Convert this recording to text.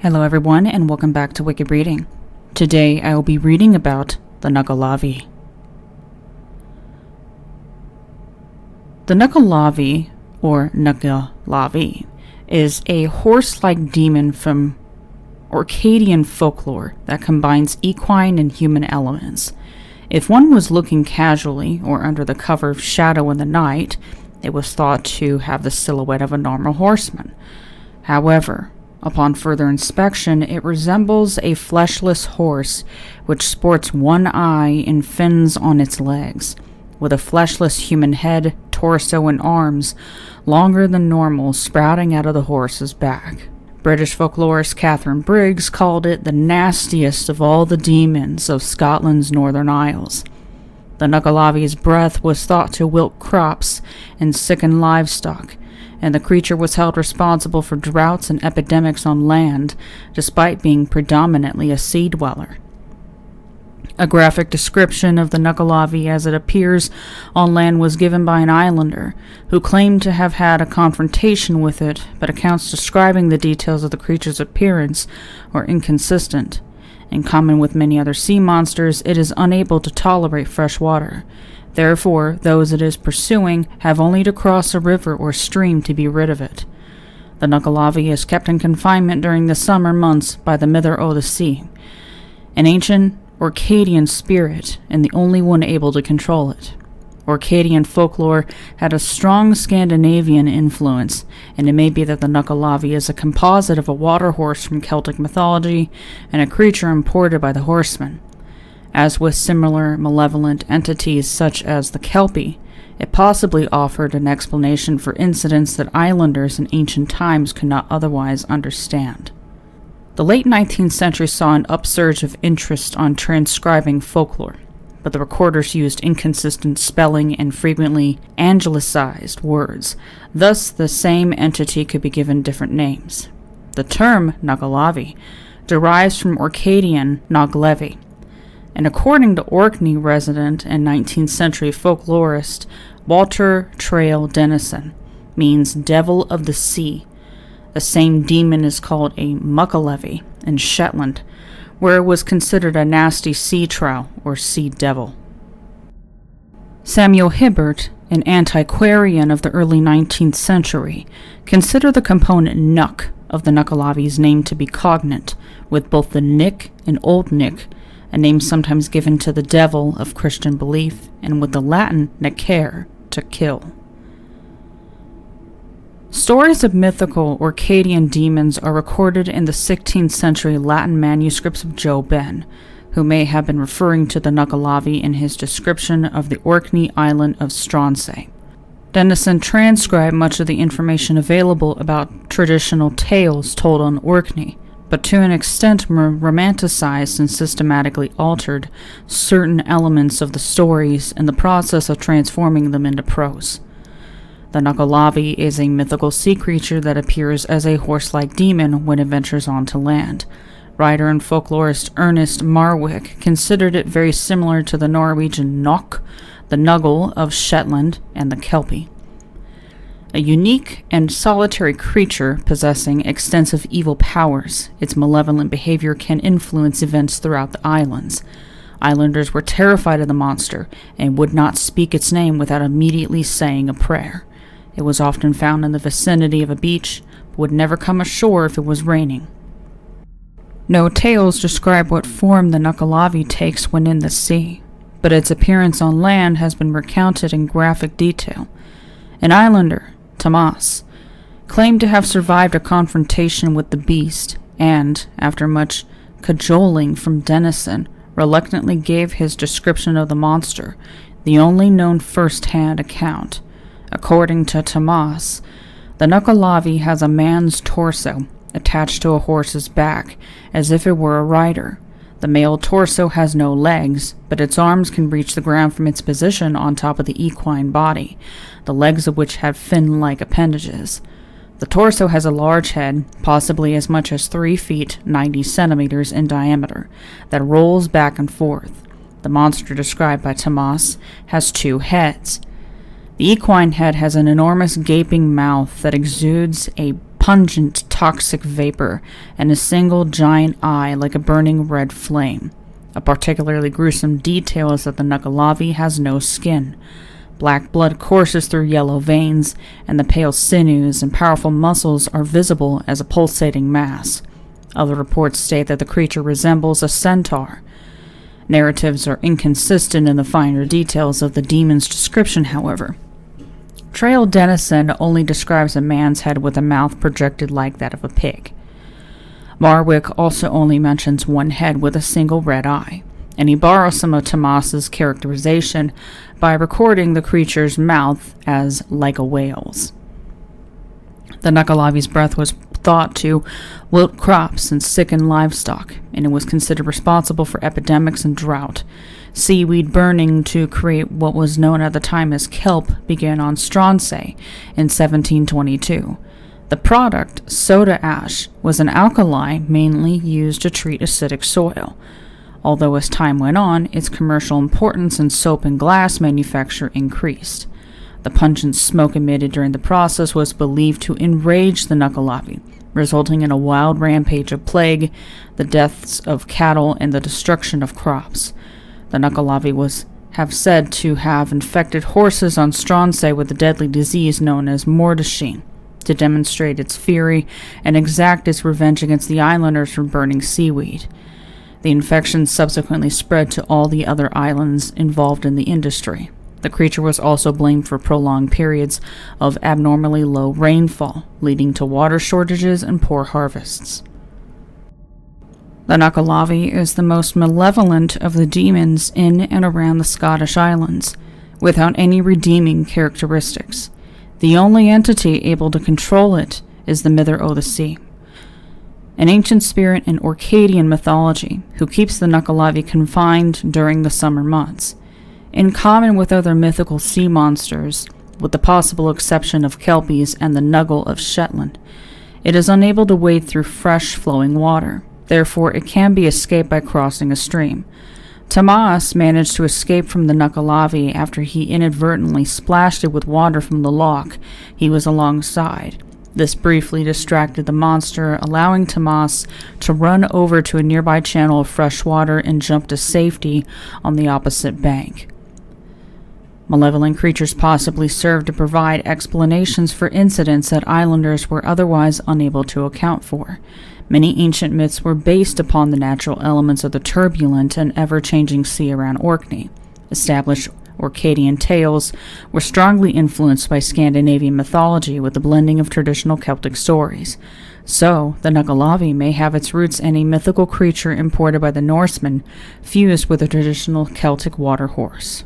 Hello everyone and welcome back to Wiki Reading. Today I will be reading about the Nuckelavee. The Nuckelavee, or Nuckelavee, is a horse-like demon from Orcadian folklore that combines equine and human elements. If one was looking casually or under the cover of shadow in the night, it was thought to have the silhouette of a normal horseman. However, upon further inspection, it resembles a fleshless horse which sports one eye and fins on its legs, with a fleshless human head, torso, and arms longer than normal sprouting out of the horse's back. British folklorist Catherine Briggs called it the nastiest of all the demons of Scotland's Northern Isles. The Nuckelavee's breath was thought to wilt crops and sicken livestock, and the creature was held responsible for droughts and epidemics on land, despite being predominantly a sea dweller. A graphic description of the Nuckelavee as it appears on land was given by an islander, who claimed to have had a confrontation with it, but accounts describing the details of the creature's appearance are inconsistent. In common with many other sea monsters, it is unable to tolerate fresh water. Therefore, those it is pursuing have only to cross a river or stream to be rid of it. The Nuckelavee is kept in confinement during the summer months by the Mither o' the Sea, an ancient Orcadian spirit and the only one able to control it. Orcadian folklore had a strong Scandinavian influence, and it may be that the Nuckelavee is a composite of a water horse from Celtic mythology and a creature imported by the horsemen. As with similar malevolent entities such as the Kelpie, it possibly offered an explanation for incidents that islanders in ancient times could not otherwise understand. The late 19th century saw an upsurge of interest on transcribing folklore, but the recorders used inconsistent spelling and frequently anglicized words. Thus, the same entity could be given different names. The term Nuckelavee derives from Orcadian Nuckelavee, and according to Orkney resident and 19th century folklorist Walter Traill Denison, means devil of the sea. The same demon is called a Nuckelavee in Shetland, where it was considered a nasty sea troll or sea devil. Samuel Hibbert, an antiquarian of the early 19th century, considered the component nuck of the Nuckelavee's name to be cognate with both the Nick and Old Nick, a name sometimes given to the devil of Christian belief, and with the Latin necare, to kill. Stories of mythical Orcadian demons are recorded in the 16th century Latin manuscripts of Joe Ben, who may have been referring to the Nuckelavee in his description of the Orkney island of Stronsay. Denison transcribed much of the information available about traditional tales told on Orkney, but to an extent romanticized and systematically altered certain elements of the stories in the process of transforming them into prose. The Nuckelavee is a mythical sea creature that appears as a horse-like demon when it ventures onto land. Writer and folklorist Ernest Marwick considered it very similar to the Norwegian Nok, the Nuggle of Shetland, and the Kelpie. A unique and solitary creature possessing extensive evil powers, its malevolent behavior can influence events throughout the islands. Islanders were terrified of the monster and would not speak its name without immediately saying a prayer. It was often found in the vicinity of a beach, but would never come ashore if it was raining. No tales describe what form the Nuckelavee takes when in the sea, but its appearance on land has been recounted in graphic detail. An islander, Tomas, claimed to have survived a confrontation with the beast and, after much cajoling from Denison, reluctantly gave his description of the monster, the only known first-hand account. According to Tomas, the Nuckelavee has a man's torso attached to a horse's back, as if it were a rider. The male torso has no legs, but its arms can reach the ground from its position on top of the equine body, the legs of which have fin-like appendages. The torso has a large head, possibly as much as 3 feet 90 centimeters in diameter, that rolls back and forth. The monster described by Tomas has 2 heads. The equine head has an enormous gaping mouth that exudes a pungent, toxic vapor and a single giant eye like a burning red flame. A particularly gruesome detail is that the Nuckelavee has no skin. Black blood courses through yellow veins, and the pale sinews and powerful muscles are visible as a pulsating mass. Other reports state that the creature resembles a centaur. Narratives are inconsistent in the finer details of the demon's description, however. Trail Dennison only describes a man's head with a mouth projected like that of a pig. Marwick also only mentions one head with a single red eye, and he borrows some of Tomas's characterization by recording the creature's mouth as like a whale's. The Nuckelavee's breath was thought to wilt crops and sicken livestock, and it was considered responsible for epidemics and drought. Seaweed burning to create what was known at the time as kelp began on Stronsay in 1722. The product, soda ash, was an alkali mainly used to treat acidic soil. Although as time went on, its commercial importance in soap and glass manufacture increased. The pungent smoke emitted during the process was believed to enrage the Nuckelavee, resulting in a wild rampage of plague, the deaths of cattle, and the destruction of crops. The Nuckelavee was said to have infected horses on Stronsay with a deadly disease known as Mordechine, to demonstrate its fury and exact its revenge against the islanders for burning seaweed. The infection subsequently spread to all the other islands involved in the industry. The creature was also blamed for prolonged periods of abnormally low rainfall, leading to water shortages and poor harvests. The Nuckelavee is the most malevolent of the demons in and around the Scottish Islands, without any redeeming characteristics. The only entity able to control it is the Mither o' the Sea, an ancient spirit in Orcadian mythology who keeps the Nuckelavee confined during the summer months. In common with other mythical sea monsters, with the possible exception of kelpies and the Nuggle of Shetland, it is unable to wade through fresh flowing water. Therefore, it can be escaped by crossing a stream. Tomas managed to escape from the Nuckelavee after he inadvertently splashed it with water from the loch he was alongside. This briefly distracted the monster, allowing Tomas to run over to a nearby channel of fresh water and jump to safety on the opposite bank. Malevolent creatures possibly serve to provide explanations for incidents that islanders were otherwise unable to account for. Many ancient myths were based upon the natural elements of the turbulent and ever-changing sea around Orkney. Established Orcadian tales were strongly influenced by Scandinavian mythology with the blending of traditional Celtic stories. So, the Nuckelavee may have its roots in a mythical creature imported by the Norsemen, fused with a traditional Celtic water horse.